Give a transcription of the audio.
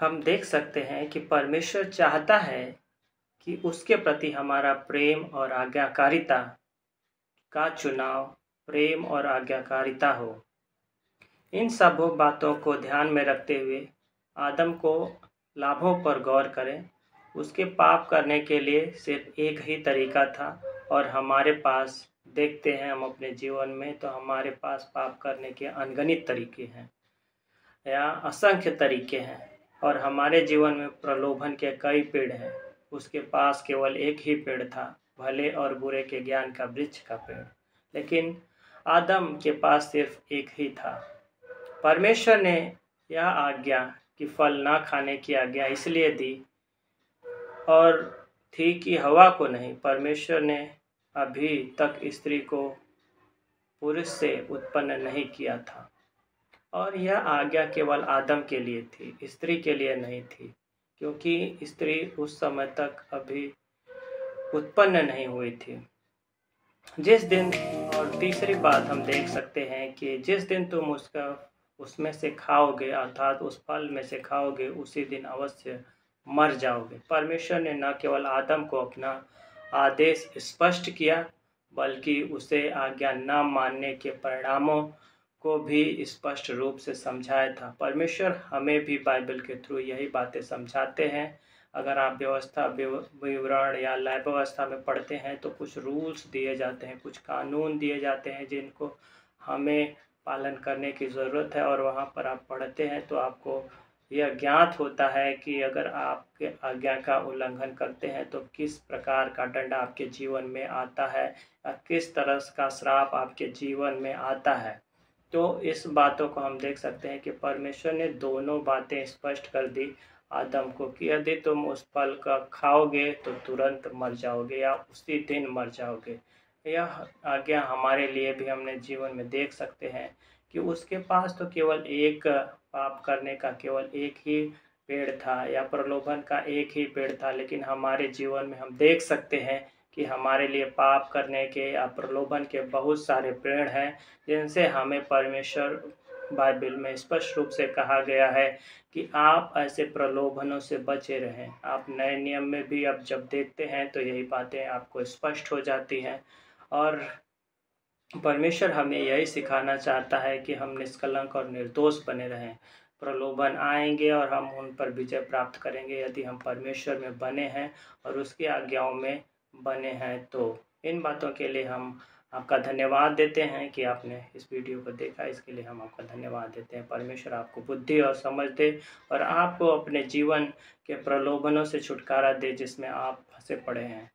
हम देख सकते हैं कि परमेश्वर चाहता है कि उसके प्रति हमारा प्रेम और आज्ञाकारिता का चुनाव प्रेम और आज्ञाकारिता हो। इन सब बातों को ध्यान में रखते हुए आदम को लाभों पर गौर करें। उसके पाप करने के लिए सिर्फ एक ही तरीका था और हमारे पास देखते हैं हम अपने जीवन में तो हमारे पास पाप करने के अनगिनत तरीके हैं या असंख्य तरीके हैं और हमारे जीवन में प्रलोभन के कई पेड़ हैं। उसके पास केवल एक ही पेड़ था, भले और बुरे के ज्ञान का वृक्ष का पेड़, लेकिन आदम के पास सिर्फ एक ही था। परमेश्वर ने यह आज्ञा कि फल ना खाने की आज्ञा इसलिए दी और थी कि हवा को नहीं। परमेश्वर ने अभी तक स्त्री को पुरुष से उत्पन्न नहीं किया था और यह आज्ञा केवल आदम के लिए थी, स्त्री के लिए नहीं थी, क्योंकि स्त्री उस समय तक अभी उत्पन्न नहीं हुई थी। जिस दिन और तीसरी बात हम देख सकते हैं कि जिस दिन तुम उसमें से खाओगे अर्थात उस फल में से खाओगे उसी दिन अवश्य मर जाओगे। परमेश्वर ने न केवल आदम को अपना आदेश स्पष्ट किया बल्कि उसे आज्ञा न मानने के परिणामों को भी स्पष्ट रूप से समझाया था। परमेश्वर हमें भी बाइबल के थ्रू यही बातें समझाते हैं। अगर आप व्यवस्था विवरण या लय व्यवस्था में पढ़ते हैं तो कुछ रूल्स दिए जाते हैं, कुछ कानून दिए जाते हैं जिनको हमें पालन करने की ज़रूरत है और वहाँ पर आप पढ़ते हैं तो आपको यह ज्ञात होता है कि अगर आपके आज्ञा का उल्लंघन करते हैं तो किस प्रकार का दंड आपके जीवन में आता है या किस तरह का श्राप आपके जीवन में आता है। तो इस बातों को हम देख सकते हैं कि परमेश्वर ने दोनों बातें स्पष्ट कर दी आदम को कि यदि तुम उस फल का खाओगे तो तुरंत मर जाओगे या उसी दिन मर जाओगे। यह आज्ञा हमारे लिए भी हमने जीवन में देख सकते हैं कि उसके पास तो केवल एक पाप करने का केवल एक ही पेड़ था या प्रलोभन का एक ही पेड़ था, लेकिन हमारे जीवन में हम देख सकते हैं कि हमारे लिए पाप करने के या प्रलोभन के बहुत सारे पेड़ हैं जिनसे हमें परमेश्वर बाइबल में स्पष्ट रूप से कहा गया है कि आप ऐसे प्रलोभनों से बचे रहें। आप नए नियम में भी अब जब देखते हैं तो यही बातें आपको स्पष्ट हो जाती हैं और परमेश्वर हमें यही सिखाना चाहता है कि हम निष्कलंक और निर्दोष बने रहें। प्रलोभन आएंगे और हम उन पर विजय प्राप्त करेंगे यदि हम परमेश्वर में बने हैं और उसकी आज्ञाओं में बने हैं। तो इन बातों के लिए हम आपका धन्यवाद देते हैं कि आपने इस वीडियो को देखा, इसके लिए हम आपका धन्यवाद देते हैं। परमेश्वर आपको बुद्धि और समझ दे और आपको अपने जीवन के प्रलोभनों से छुटकारा दे जिसमें आप फंसे पड़े हैं।